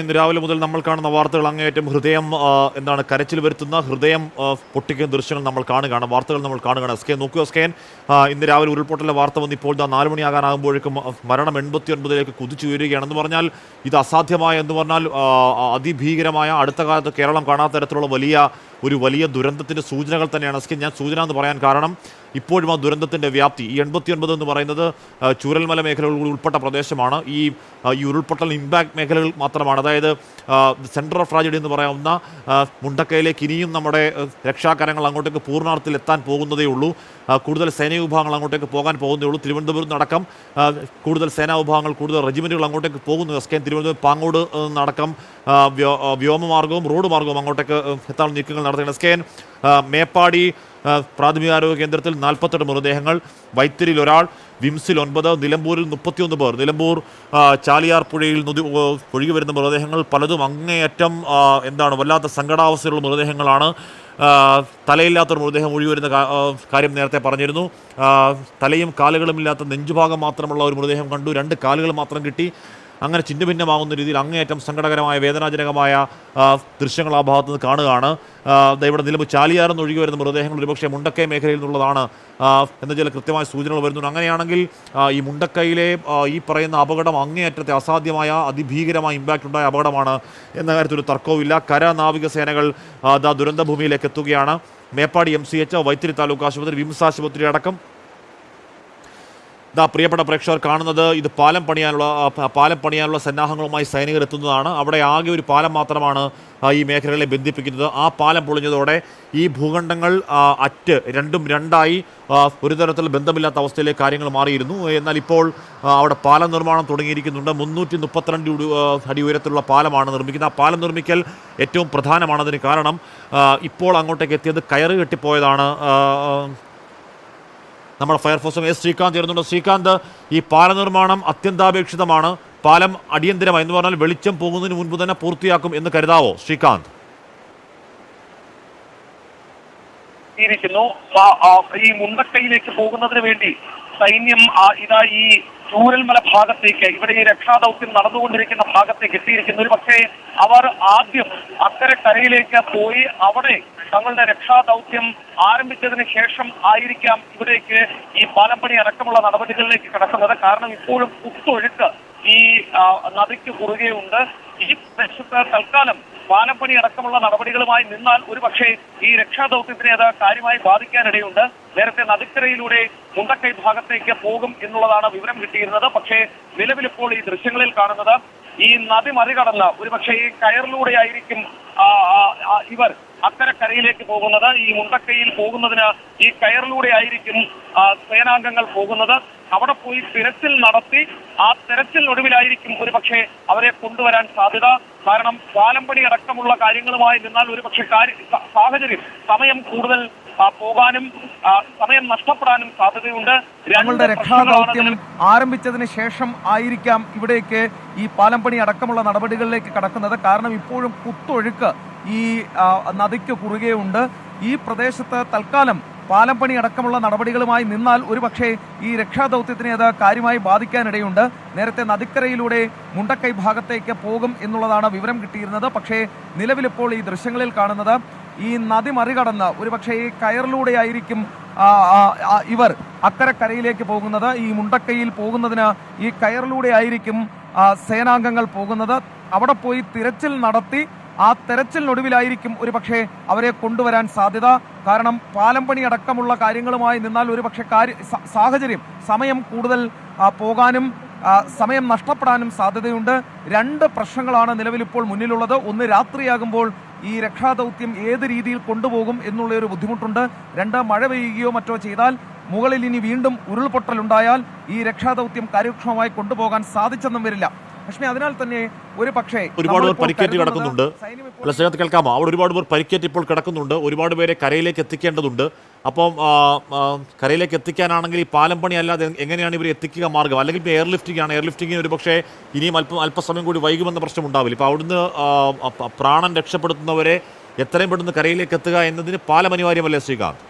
ഇന്ന് രാവിലെ മുതൽ നമ്മൾ കാണുന്ന വാർത്തകൾ അങ്ങേയറ്റം ഹൃദയം കരച്ചിൽ വരുത്തുന്ന ഹൃദയം പൊട്ടിക്കുന്ന ദൃശ്യങ്ങൾ നമ്മൾ കാണുകയാണ്. വാർത്തകൾ നമ്മൾ കാണുകയാണ്. എസ്കെൻ നോക്കൂ, എസ്കെൻ ഇന്ന് രാവിലെ ഉരുൾപൊട്ടലിലെ വാർത്ത വന്ന് ഇപ്പോൾ 4 മണിയാകാനാകുമ്പോഴേക്കും മരണം 89ലേക്ക് കുതിച്ചുയരുകയാണെന്ന് പറഞ്ഞാൽ ഇത് അസാധ്യമായ എന്ന് പറഞ്ഞാൽ അതിഭീകരമായ അടുത്ത കാലത്ത് കേരളം കാണാത്ത തരത്തിലുള്ള വലിയ ദുരന്തത്തിൻ്റെ സൂചനകൾ തന്നെയാണ്. എസ്കെൻ, ഞാൻ സൂചന എന്ന് പറയാൻ കാരണം ഇപ്പോഴും ആ ദുരന്തത്തിൻ്റെ വ്യാപ്തി ഈ 89 എന്ന് പറയുന്നത് ചൂരൽമല മേഖലകൾ ഉൾപ്പെട്ട പ്രദേശമാണ്. ഈ ഉരുൾപൊട്ടൽ ഇമ്പാക്ട് മേഖലകൾ മാത്രമാണ്. അതായത് സെൻറ്റർ ഓഫ് ട്രാജഡി എന്ന് പറയാവുന്ന മുണ്ടക്കയിലേക്ക് ഇനിയും നമ്മുടെ രക്ഷാകരങ്ങൾ അങ്ങോട്ടേക്ക് പൂർണ്ണാർത്ഥത്തിൽ എത്താൻ പോകുന്നതേ ഉള്ളൂ. കൂടുതൽ സേനാ വിഭാഗങ്ങൾ അങ്ങോട്ടേക്ക് പോകാൻ പോകുന്നതേ ഉള്ളൂ. തിരുവനന്തപുരത്ത് നടക്കം കൂടുതൽ സേനാ വിഭാഗങ്ങൾ, കൂടുതൽ റെജിമെൻറ്റുകൾ അങ്ങോട്ടേക്ക് പോകുന്നു. എസ്കെൻ, തിരുവനന്തപുരം പാങ്ങോട് നടക്കം വ്യോമമാർഗവും റോഡ് മാർഗവും അങ്ങോട്ടേക്ക് എത്താൻ നീക്കങ്ങൾ നടത്തുകയാണ്. എസ്കെൻ, മേപ്പാടി പ്രാഥമികാരോഗ്യ കേന്ദ്രത്തിൽ 48 മൃതദേഹങ്ങൾ, വൈത്തിരിയിൽ ഒരാൾ, വിംസിൽ 9, നിലമ്പൂരിൽ 31 പേർ. നിലമ്പൂർ ചാലിയാർ പുഴയിൽ ഒഴുകി വരുന്ന മൃതദേഹങ്ങൾ പലതും അങ്ങേയറ്റം വല്ലാത്ത സങ്കടാവസ്ഥയിലുള്ള മൃതദേഹങ്ങളാണ്. തലയില്ലാത്തൊരു മൃതദേഹം ഒഴുകി വരുന്ന കാര്യം നേരത്തെ പറഞ്ഞിരുന്നു. തലയും കാലുകളും ഇല്ലാത്ത നെഞ്ചുഭാഗം മാത്രമുള്ള ഒരു മൃതദേഹം കണ്ടു. 2 കാലുകൾ മാത്രം കിട്ടി. അങ്ങനെ ചിഹ്നഭിന്നമാകുന്ന രീതിയിൽ അങ്ങേയറ്റം സങ്കടകരമായ വേദനാജനകമായ ദൃശ്യങ്ങൾ ആ ഭാഗത്ത് നിന്ന് കാണുകയാണ്. ഇവിടെ നിലമ്പൂർ ചാലിയാറെന്ന് ഒഴുകി വരുന്ന മൃതദേഹങ്ങൾ ഒരുപക്ഷെ മുണ്ടക്കൈ മേഖലയിൽ നിന്നുള്ളതാണ് എന്ന ചില കൃത്യമായ സൂചനകൾ വരുന്നുണ്ട്. അങ്ങനെയാണെങ്കിൽ ഈ മുണ്ടക്കൈയിലെ ഈ പറയുന്ന അപകടം അങ്ങേയറ്റത്തെ അസാധ്യമായ അതിഭീകരമായ ഇമ്പാക്റ്റ് ഉണ്ടായ അപകടമാണ് എന്ന കാര്യത്തിൽ ഒരു തർക്കവുമില്ല. കര നാവിക സേനകൾ ദുരന്തഭൂമിയിലേക്ക് എത്തുകയാണ്. മേപ്പാടി MCH, വൈത്തിരി താലൂക്ക് ആശുപത്രി, വിംസ് ആശുപത്രി അടക്കം പ്രിയപ്പെട്ട പ്രേക്ഷകർ കാണുന്നത് ഇത് പാലം പണിയാനുള്ള സന്നാഹങ്ങളുമായി സൈനികർ എത്തുന്നതാണ്. അവിടെ ആകെ ഒരു പാലം മാത്രമാണ് ഈ മേഖലകളെ ബന്ധിപ്പിക്കുന്നത്. ആ പാലം പൊളിഞ്ഞതോടെ ഈ ഭൂഖണ്ഡങ്ങൾ രണ്ടും രണ്ടായി ഒരു തരത്തിൽ ബന്ധമില്ലാത്ത അവസ്ഥയിലേക്ക് കാര്യങ്ങൾ മാറിയിരുന്നു. എന്നാൽ ഇപ്പോൾ അവിടെ പാലം നിർമ്മാണം തുടങ്ങിയിരിക്കുന്നുണ്ട്. 332 അടി ഉയരത്തിലുള്ള പാലമാണ് നിർമ്മിക്കുന്നത്. ആ പാലം നിർമ്മിക്കൽ ഏറ്റവും പ്രധാനമാണതിന് കാരണം ഇപ്പോൾ അങ്ങോട്ടേക്ക് എത്തിയത് കയറ് കെട്ടിപ്പോയതാണ്. നമ്മുടെ ഫയർഫോഴ്സും ശ്രീകാന്ത് ചേർന്നുണ്ട്. ശ്രീകാന്ത്, ഈ പാല നിർമ്മാണം അത്യന്താപേക്ഷിതമാണ്. പാലം അടിയന്തരമായി എന്ന് പറഞ്ഞാൽ വെളിച്ചം പോകുന്നതിന് മുൻപ് തന്നെ പൂർത്തിയാക്കും എന്ന് കരുതാവോ ശ്രീകാന്ത്? ഈ മുണ്ടക്കൈയിലേക്ക് പോകുന്നതിന് വേണ്ടി സൈന്യം ഈ ചൂരൽമല ഭാഗത്തേക്ക്, ഇവിടെ ഈ രക്ഷാദൗത്യം നടന്നുകൊണ്ടിരിക്കുന്ന ഭാഗത്തേക്ക് എത്തിയിരിക്കുന്നു. ഒരു പക്ഷേ അവർ ആദ്യം അക്കരെ കരയിലേക്ക് പോയി അവിടെ തങ്ങളുടെ രക്ഷാദൗത്യം ആരംഭിച്ചതിന് ശേഷം ആയിരിക്കാം ഇവിടേക്ക് ഈ പാലപ്പണി അടക്കമുള്ള നടപടികളിലേക്ക് കടക്കുന്നത്. കാരണം ഇപ്പോഴും കുത്തൊഴുക്ക് ഈ നദിക്ക് കുറുകെയുണ്ട്. ഈ പ്രദേശത്ത് തൽക്കാലം പാലപ്പണി അടക്കമുള്ള നടപടികളുമായി നിന്നാൽ ഒരു പക്ഷേ ഈ രക്ഷാദൗത്യത്തിനെ അത് കാര്യമായി ബാധിക്കാനിടയുണ്ട്. നേരത്തെ നദിക്കരയിലൂടെ മുണ്ടക്കൈ ഭാഗത്തേക്ക് പോകും എന്നുള്ളതാണ് വിവരം കിട്ടിയിരുന്നത്. പക്ഷേ നിലവിലിപ്പോൾ ഈ ദൃശ്യങ്ങളിൽ കാണുന്നത് ഈ നദി മറികടന്ന് ഒരു പക്ഷേ ഈ കയറിലൂടെ ആയിരിക്കും ഇവർ അക്കരെ കരയിലേക്ക് പോകുന്നത്. ഈ മുണ്ടക്കൈയിൽ പോകുന്നതിന് ഈ കയറിലൂടെ ആയിരിക്കും സേനാംഗങ്ങൾ പോകുന്നത്. അവിടെ പോയി തിരച്ചിൽ നടത്തി ആ തെരച്ചിലിനൊടുവിലായിരിക്കും ഒരു പക്ഷേ അവരെ കൊണ്ടുവരാൻ സാധ്യത. കാരണം പാലം പണി അടക്കമുള്ള കാര്യങ്ങളുമായി നിന്നാൽ ഒരു പക്ഷേ സാഹചര്യം സമയം കൂടുതൽ പോകാനും സമയം നഷ്ടപ്പെടാനും സാധ്യതയുണ്ട്. ഞങ്ങളുടെ രക്ഷാദൗത്യം ആരംഭിച്ചതിന് ശേഷം ആയിരിക്കാം ഇവിടേക്ക് ഈ പാലം പണി അടക്കമുള്ള നടപടികളിലേക്ക് കടക്കുന്നത്. കാരണം ഇപ്പോഴും കുത്തൊഴുക്ക് ഈ നദിക്ക് കുറുകെയുണ്ട്. ഈ പ്രദേശത്ത് തൽക്കാലം പാലം പണി അടക്കമുള്ള നടപടികളുമായി നിന്നാൽ ഒരു പക്ഷേ ഈ രക്ഷാദൗത്യത്തിനെ അത് കാര്യമായി ബാധിക്കാനിടയുണ്ട്. നേരത്തെ നദിക്കരയിലൂടെ മുണ്ടക്കൈ ഭാഗത്തേക്ക് പോകും എന്നുള്ളതാണ് വിവരം കിട്ടിയിരുന്നത്. പക്ഷേ നിലവിലിപ്പോൾ ഈ ദൃശ്യങ്ങളിൽ കാണുന്നത് ഈ നദി മറികടന്ന് ഒരു പക്ഷേ ഈ കയറിലൂടെ ആയിരിക്കും ഇവർ അക്കരെ കരയിലേക്ക് പോകുന്നത്. ഈ മുണ്ടക്കൈയിൽ പോകുന്നതിന് ഈ കയറിലൂടെ ആയിരിക്കും സേനാംഗങ്ങൾ പോകുന്നത്. അവിടെ പോയി തിരച്ചിൽ നടത്തി ആ തെരച്ചിലിനൊടുവിലായിരിക്കും ഒരു പക്ഷേ അവരെ കൊണ്ടുവരാൻ സാധ്യത. കാരണം പാലം പണി അടക്കമുള്ള കാര്യങ്ങളുമായി നിന്നാൽ ഒരു പക്ഷേ സാഹചര്യം സമയം കൂടുതൽ പോകാനും സമയം നഷ്ടപ്പെടാനും സാധ്യതയുണ്ട്. 2 പ്രശ്നങ്ങളാണ് നിലവിലിപ്പോൾ മുന്നിലുള്ളത്. ഒന്ന്, രാത്രിയാകുമ്പോൾ ഈ രക്ഷാദൗത്യം ഏത് രീതിയിൽ കൊണ്ടുപോകും എന്നുള്ളൊരു ബുദ്ധിമുട്ടുണ്ട്. 2, മഴ പെയ്യുകയോ മറ്റോ ചെയ്താൽ മുകളിൽ ഇനി വീണ്ടും ഉരുൾപൊട്ടലുണ്ടായാൽ ഈ രക്ഷാദൗത്യം കാര്യക്ഷമമായി കൊണ്ടുപോകാൻ സാധിച്ചെന്നും വരില്ല. പക്ഷേ അതിനാൽ തന്നെ ഒരു പക്ഷേ ഒരുപാട് പേർ പരിക്കേറ്റ് കിടക്കുന്നുണ്ട്. കേൾക്കാമോ? അവിടെ ഒരുപാട് പേർ പരിക്കേറ്റ് ഇപ്പോൾ കിടക്കുന്നുണ്ട്. ഒരുപാട് പേരെ കരയിലേക്ക് എത്തിക്കേണ്ടതുണ്ട്. അപ്പം കരയിലേക്ക് എത്തിക്കാനാണെങ്കിൽ ഈ പാലം പണി അല്ലാതെ എങ്ങനെയാണ് ഇവർ എത്തിക്കുക മാർഗം? അല്ലെങ്കിൽ ഇപ്പോൾ എയർലിഫ്റ്റിംഗ് ആണ്. എയർലിഫ്റ്റിങ്ങിന് ഒരു പക്ഷേ ഇനിയും അല്പസമയം കൂടി വൈകുമെന്ന പ്രശ്നം ഉണ്ടാവില്ല. ഇപ്പോൾ അവിടുന്ന് പ്രാണൻ രക്ഷപ്പെടുത്തുന്നവരെ എത്രയും പെട്ടെന്ന് കരയിലേക്ക് എത്തുക എന്നതിന് പാലം അനിവാര്യമല്ലേ ശ്രീകാന്ത്?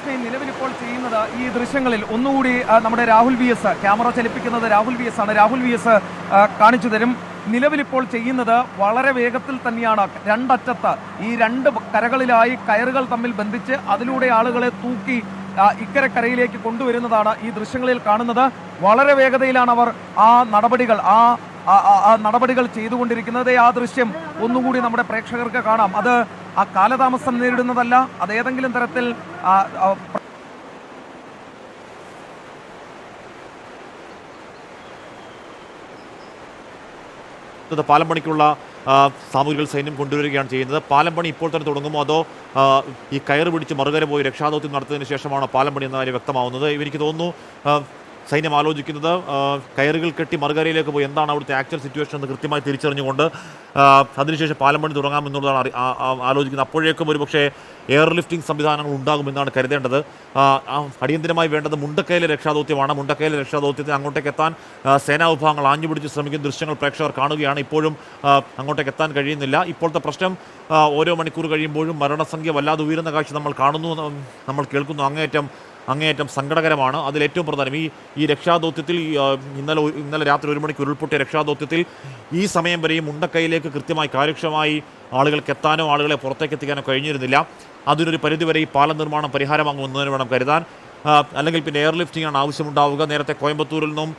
എസ്കെൻ നിലവിലിപ്പോൾ ചെയ്യുന്നത് ഈ ദൃശ്യങ്ങളിൽ ഒന്നുകൂടി നമ്മുടെ രാഹുൽ വി എസ് ക്യാമറ ചലിപ്പിക്കുന്നത് രാഹുൽ വി എസ് ആണ്. രാഹുൽ വി എസ് കാണിച്ചു തരും. നിലവിലിപ്പോൾ ചെയ്യുന്നത് വളരെ വേഗത്തിൽ തന്നെയാണ്. രണ്ടറ്റത്ത് ഈ രണ്ട് കരകളിലായി കയറുകൾ തമ്മിൽ ബന്ധിച്ച് അതിലൂടെ ആളുകളെ തൂക്കി ഇക്കരെ കരയിലേക്ക് കൊണ്ടുവരുന്നതാണ് ഈ ദൃശ്യങ്ങളിൽ കാണുന്നത്. വളരെ വേഗതയിലാണ് അവർ ആ നടപടികൾ ചെയ്തുകൊണ്ടിരിക്കുന്നത്. ആ ദൃശ്യം ഒന്നുകൂടി നമ്മുടെ പ്രേക്ഷകർക്ക് കാണാം. അത് ആ കാലതാമസം നേരിടുന്നതല്ല, അത് ഏതെങ്കിലും തരത്തിൽ പാലം പണിക്കുള്ള സാമഗ്രികൾ സൈന്യം കൊണ്ടുവരികയാണ് ചെയ്യുന്നത്. പാലം പണി ഇപ്പോൾ തന്നെ തുടങ്ങുമോ അതോ ഈ കയറ് പിടിച്ച് മറുകര പോയി രക്ഷാദൗത്യം നടത്തിയതിനു ശേഷമാണ് പാലം പണി എന്ന കാര്യം വ്യക്തമാവുന്നത്? എനിക്ക് തോന്നുന്നു സൈന്യം ആലോചിക്കുന്നത് കയറുകൾ കെട്ടി മറുകരയിലേക്ക് പോയി എന്താണ് അവിടുത്തെ ആക്ച്വൽ സിറ്റുവേഷൻ എന്ന് കൃത്യമായി തിരിച്ചറിഞ്ഞുകൊണ്ട് അതിനുശേഷം പാലം പണി തുടങ്ങാമെന്നുള്ളതാണ് ആലോചിക്കുന്നത്. അപ്പോഴേക്കും ഒരുപക്ഷേ എയർ ലിഫ്റ്റിംഗ് സംവിധാനങ്ങൾ ഉണ്ടാകുമെന്നാണ് കരുതേണ്ടത്. അടിയന്തരമായി വേണ്ടത് മുണ്ടക്കയിലെ രക്ഷാദൗത്യമാണ്. മുണ്ടക്കയിലെ രക്ഷാദൗത്യത്തിന് അങ്ങോട്ടേക്ക് എത്താൻ സേനാ വിഭാഗങ്ങൾ ആഞ്ഞുപിടിച്ച് ശ്രമിക്കുന്ന ദൃശ്യങ്ങൾ പ്രേക്ഷകർ കാണുകയാണ്. ഇപ്പോഴും അങ്ങോട്ടേക്ക് എത്താൻ കഴിയുന്നില്ല. ഇപ്പോഴത്തെ പ്രശ്നം ഓരോ മണിക്കൂർ കഴിയുമ്പോഴും മരണസംഖ്യ വല്ലാതെ ഉയരുന്ന കാഴ്ച നമ്മൾ കാണുന്നു, നമ്മൾ കേൾക്കുന്നു. അങ്ങേയറ്റം സങ്കടകരമാണ്. അതിലേറ്റവും പ്രധാനം ഈ രക്ഷാദൗത്യത്തിൽ ഇന്നലെ രാത്രി 1 മണിക്ക് ഉരുൾപൊട്ടിയ രക്ഷാദൗത്യത്തിൽ ഈ സമയം വരെയും മുണ്ടക്കൈയിലേക്ക് കൃത്യമായി കാര്യക്ഷമമായി ആളുകൾക്ക് എത്താനോ ആളുകളെ പുറത്തേക്ക് എത്തിക്കാനോ കഴിഞ്ഞിരുന്നില്ല. അതിനൊരു പരിധിവരെ ഈ പാലം നിർമ്മാണം പരിഹാരമാകുമെന്നതിന് വേണം കരുതാൻ. അല്ലെങ്കിൽ പിന്നെ എയർ ലിഫ്റ്റിംഗ് ആണ് ആവശ്യമുണ്ടാവുക. നേരത്തെ കോയമ്പത്തൂരിൽ നിന്നും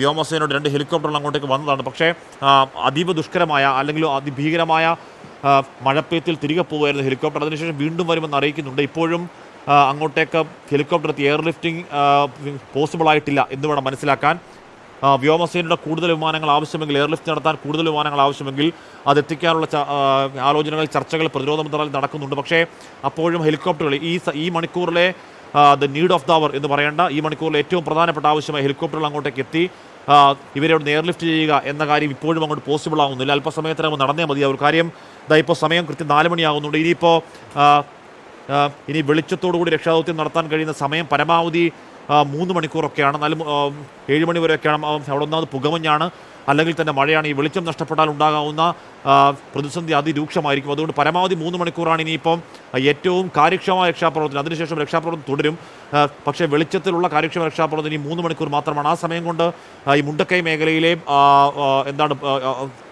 വ്യോമസേനയുടെ 2 ഹെലികോപ്റ്ററുകൾ അങ്ങോട്ടേക്ക് വന്നതാണ്. പക്ഷേ അതീവ ദുഷ്കരമായ അല്ലെങ്കിൽ അതിഭീകരമായ മഴപ്പെയ്ത്തിൽ തിരികെ പോകുമായിരുന്നു ഹെലികോപ്റ്റർ. അതിനുശേഷം വീണ്ടും വരുമെന്ന് അറിയിക്കുന്നുണ്ട്. ഇപ്പോഴും അങ്ങോട്ടേക്ക് ഹെലികോപ്റ്റർ എത്തി എയർ ലിഫ്റ്റിംഗ് പോസിബിൾ ആയിട്ടില്ല എന്ന് വേണം മനസ്സിലാക്കാൻ. വ്യോമസേനയുടെ കൂടുതൽ വിമാനങ്ങൾ ആവശ്യമെങ്കിൽ, എയർലിഫ്റ്റ് നടത്താൻ കൂടുതൽ വിമാനങ്ങൾ ആവശ്യമെങ്കിൽ അതെത്തിക്കാനുള്ള ആലോചനകൾ, ചർച്ചകൾ പ്രതിരോധ മന്ത്രാലയം നടക്കുന്നുണ്ട്. പക്ഷേ അപ്പോഴും ഹെലികോപ്റ്ററുകൾ ഈ മണിക്കൂറിലെ ദ നീഡ് ഓഫ് ദ അവർ എന്ന് പറയേണ്ട ഈ മണിക്കൂറിലെ ഏറ്റവും പ്രധാനപ്പെട്ട ആവശ്യമായി ഹെലികോപ്റ്ററുകൾ അങ്ങോട്ടേക്ക് എത്തി ഇവരെ അവിടെ എയർലിഫ്റ്റ് ചെയ്യുക എന്ന കാര്യം ഇപ്പോഴും അങ്ങോട്ട് പോസിബിൾ ആകുന്നില്ല. അല്പസമയത്തിനകം നടന്നേ മതി. ഒരു കാര്യം ഇപ്പോൾ സമയം കൃത്യം 4 മണിയാകുന്നുണ്ട്. ഇനി വെളിച്ചത്തോടുകൂടി രക്ഷാദൗത്യം നടത്താൻ കഴിയുന്ന സമയം പരമാവധി 3 മണിക്കൂറൊക്കെയാണ്. എന്നാലും 7 മണി വരെയൊക്കെയാണ്. അവിടെ ഒന്നാമത് പുകമഞ്ഞാണ്, അല്ലെങ്കിൽ തന്നെ മഴയാണ്. ഈ വെളിച്ചം നഷ്ടപ്പെട്ടാൽ ഉണ്ടാകാവുന്ന പ്രതിസന്ധി അതിരൂക്ഷമായിരിക്കും. അതുകൊണ്ട് പരമാവധി 3 മണിക്കൂറാണ് ഇനിയിപ്പം ഏറ്റവും കാര്യക്ഷമമായ രക്ഷാപ്രവർത്തനം. അതിനുശേഷം രക്ഷാപ്രവർത്തനം തുടരും. പക്ഷേ വെളിച്ചത്തിലുള്ള കാര്യക്ഷമ രക്ഷാപ്രവർത്തനം ഇനി 3 മണിക്കൂർ മാത്രമാണ്. ആ സമയം കൊണ്ട് ഈ മുണ്ടക്കൈ മേഖലയിലെ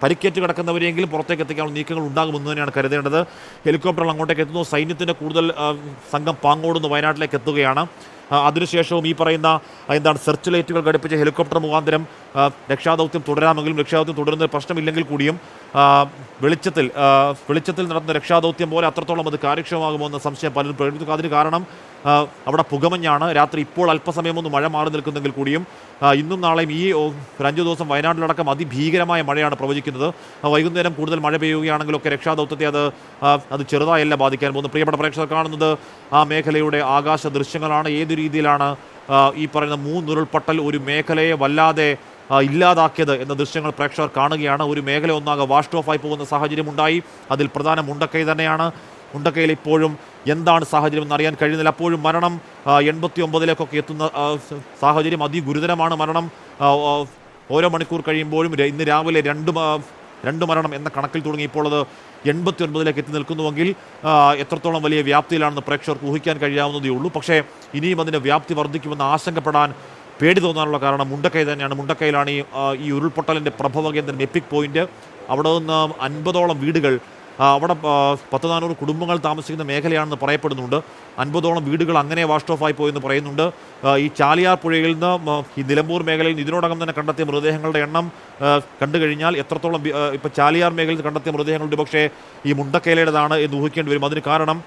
പരിക്കേറ്റ് കിടക്കുന്നവരെങ്കിലും പുറത്തേക്ക് എത്തിക്കാനുള്ള നീക്കങ്ങൾ ഉണ്ടാകുമെന്ന് തന്നെയാണ് കരുതേണ്ടത്. ഹെലികോപ്റ്ററുകൾ അങ്ങോട്ടേക്ക് എത്തുന്നു. സൈന്യത്തിൻ്റെ കൂടുതൽ സംഘം പാങ്ങോടുന്ന് വയനാട്ടിലേക്ക് എത്തുകയാണ്. അതിനുശേഷവും ഈ പറയുന്ന സെർച്ച് ലൈറ്റുകൾ ഘടിപ്പിച്ച ഹെലികോപ്റ്റർ മുഖാന്തരം രക്ഷാദൗത്യം തുടരാമെങ്കിലും രക്ഷാദൗത്യം തുടരുന്ന പ്രശ്നമില്ലെങ്കിൽ കൂടിയും വെളിച്ചത്തിൽ നടത്തുന്ന രക്ഷാദൗത്യം പോലെ അത്രത്തോളം അത് കാര്യക്ഷമമാകുമോ എന്ന സംശയം പലരും പ്രകടിപ്പിക്കും. അതിന് കാരണം അവിടെ പുകമഞ്ഞാണ്. രാത്രി ഇപ്പോൾ അല്പസമയം ഒന്ന് മഴ മാറി നിൽക്കുന്നെങ്കിൽ കൂടിയും ഇന്നും നാളെയും ഈ ഒരു 5 ദിവസം വയനാട്ടിലടക്കം അതിഭീകരമായ മഴയാണ് പ്രവചിക്കുന്നത്. വൈകുന്നേരം കൂടുതൽ മഴ പെയ്യുകയാണെങ്കിലൊക്കെ രക്ഷാദൗത്യത്തെ അത് ചെറുതായല്ല ബാധിക്കാൻ പോകുന്നത്. പ്രിയപ്പെട്ട പ്രേക്ഷകർ കാണുന്നത് ആ മേഖലയുടെ ആകാശ ദൃശ്യങ്ങളാണ്. ഏത് രീതിയിലാണ് ഈ പറയുന്ന 3 ഉരുൾപൊട്ടൽ ഒരു മേഖലയെ വല്ലാതെ ഇല്ലാതാക്കിയത് എന്ന ദൃശ്യങ്ങൾ പ്രേക്ഷകർ കാണുകയാണ്. ഒരു മേഖല ഒന്നാകെ വാഷ്ഡ് ഓഫായി പോകുന്ന സാഹചര്യമുണ്ടായി. അതിൽ പ്രധാന മുണ്ടക്കൈ തന്നെയാണ്. മുണ്ടക്കൈയിൽ ഇപ്പോഴും എന്താണ് സാഹചര്യം എന്നറിയാൻ കഴിയുന്നില്ല. അപ്പോഴും മരണം 89-ലേക്കൊക്കെ എത്തുന്ന സാഹചര്യം അതിഗുരുതരമാണ്. മരണം ഓരോ മണിക്കൂർ കഴിയുമ്പോഴും ഇന്ന് രാവിലെ 2 മരണം എന്ന കണക്കിൽ തുടങ്ങി ഇപ്പോൾ അത് 89-ലേക്ക് എത്തി നിൽക്കുന്നുവെങ്കിൽ എത്രത്തോളം വലിയ വ്യാപ്തിയിലാണെന്ന് പ്രേക്ഷകർക്ക് ഊഹിക്കാൻ കഴിയാവുന്നതേ ഉള്ളൂ. പക്ഷേ ഇനിയും അതിൻ്റെ വ്യാപ്തി വർദ്ധിക്കുമെന്ന് ആശങ്കപ്പെടാൻ പേടി തോന്നാനുള്ള കാരണം മുണ്ടക്കൈ തന്നെയാണ്. മുണ്ടക്കൈയിലാണ് ഈ ഉരുൾപൊട്ടലിൻ്റെ പ്രഭവ കേന്ദ്രം, എപ്പിക് പോയിന്റ്. അവിടെ നിന്ന് 50ഓളം വീടുകൾ, അവിടെ 100-400 കുടുംബങ്ങൾ താമസിക്കുന്ന മേഖലയാണെന്ന് പറയപ്പെടുന്നുണ്ട്. 50ഓളം വീടുകൾ അങ്ങനെ വാഷ്ഡ് ഓഫ് ആയി പോയെന്ന് പറയുന്നുണ്ട്. ഈ ചാലിയാർ പുഴയിൽ നിന്ന് ഈ നിലമ്പൂർ മേഖലയിൽ ഇതിനോടകം തന്നെ കണ്ടെത്തിയ മൃതദേഹങ്ങളുടെ എണ്ണം കണ്ടു കഴിഞ്ഞാൽ എത്രത്തോളം ഇപ്പോൾ ചാലിയാർ മേഖലയിൽ കണ്ടെത്തിയ മൃതദേഹങ്ങളുടെ പക്ഷേ ഈ മുണ്ടക്കൈയിലേതാണ് എന്ന് ഊഹിക്കേണ്ടി വരും. അതിന് കാരണം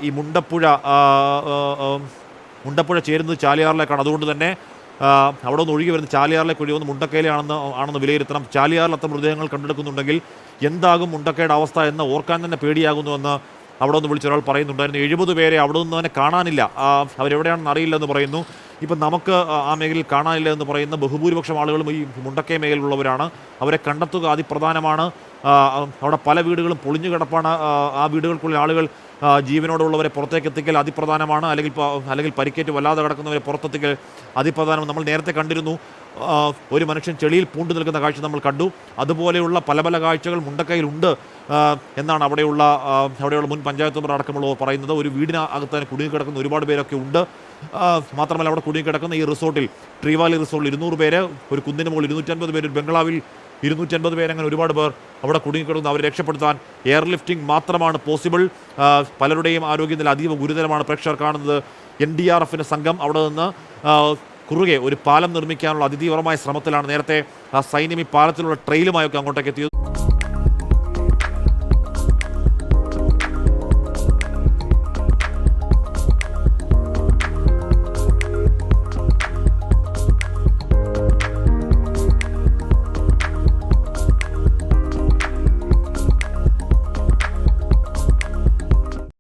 ഈ മുണ്ടപ്പുഴ ചേരുന്നത് ചാലിയാറിലേക്കാണ്. അതുകൊണ്ട് തന്നെ അവിടെ നിന്ന് ഒഴുകി വരുന്ന ചാലിയാറിലേക്ക് ഒഴുകുന്ന മുണ്ടക്കൈയിലാണെന്ന് വിലയിരുത്തണം. ചാലിയാറിൽ അത്ര മൃതദേഹങ്ങൾ കണ്ടെടുക്കുന്നുണ്ടെങ്കിൽ എന്താകും മുണ്ടക്കൈയുടെ അവസ്ഥ എന്ന് ഓർക്കാൻ തന്നെ പേടിയാകുന്നുവെന്ന് അവിടെ നിന്ന് വിളിച്ച ഒരാൾ പറയുന്നുണ്ടായിരുന്നു. 70 പേരെ അവിടെ നിന്ന് തന്നെ കാണാനില്ല, അവരെവിടെയാണെന്ന് അറിയില്ലെന്ന് പറയുന്നു. ഇപ്പം നമുക്ക് ആ മേഖലയിൽ കാണാനില്ല എന്ന് പറയുന്ന ബഹുഭൂരിപക്ഷം ആളുകളും ഈ മുണ്ടക്കൈ മേഖലയിലുള്ളവരാണ്. അവരെ കണ്ടെത്തുക അതിപ്രധാനമാണ്. അവിടെ പല വീടുകളും പൊളിഞ്ഞു കിടപ്പാണ്. ആ വീടുകൾക്കുള്ളിൽ ആളുകൾ ജീവനോടുള്ളവരെ പുറത്തേക്ക് എത്തിക്കൽ അതിപ്രധാനമാണ്. അല്ലെങ്കിൽ പരിക്കേറ്റ് വല്ലാതെ കിടക്കുന്നവരെ പുറത്തെത്തിക്കൽ അതിപ്രധാനം. നമ്മൾ നേരത്തെ കണ്ടിരുന്നു ഒരു മനുഷ്യൻ ചെളിയിൽ പൂണ്ടു നിൽക്കുന്ന കാഴ്ച നമ്മൾ കണ്ടു. അതുപോലെയുള്ള പല പല കാഴ്ചകൾ മുണ്ടക്കൈയിലുണ്ട് എന്നാണ് അവിടെയുള്ള മുൻ പഞ്ചായത്ത് മെമ്പർ അടക്കമുള്ളവർ പറയുന്നത്. ഒരു വീടിനകത്ത് തന്നെ കുടുങ്ങിക്കിടക്കുന്ന ഒരുപാട് പേരൊക്കെ ഉണ്ട്. മാത്രമല്ല അവിടെ കുടുങ്ങിക്കിടക്കുന്ന ഈ റിസോർട്ടിൽ, ട്രീവാലി റിസോർട്ടിൽ 200 പേര്, ഒരു കുന്നിന് മുകളിൽ 250 പേര്, ഒരു ബംഗ്ലാവിൽ 250 പേര്, അങ്ങനെ ഒരുപാട് പേർ അവിടെ കുടുങ്ങിക്കിടന്ന് അവരെ രക്ഷപ്പെടുത്താൻ എയർലിഫ്റ്റിംഗ് മാത്രമാണ് പോസിബിൾ. പലരുടെയും ആരോഗ്യനില അതീവ ഗുരുതരമാണ്. പ്രേക്ഷകർ കാണുന്നത് NDRFിൻ്റെ സംഘം അവിടെ നിന്ന് കുറുകെ ഒരു പാലം നിർമ്മിക്കാനുള്ള അതിതീവ്രമായ ശ്രമത്തിലാണ്. നേരത്തെ സൈന്യം ഈ പാലത്തിലുള്ള ട്രെയിലുമായൊക്കെ അങ്ങോട്ടേക്ക് എത്തിയത്.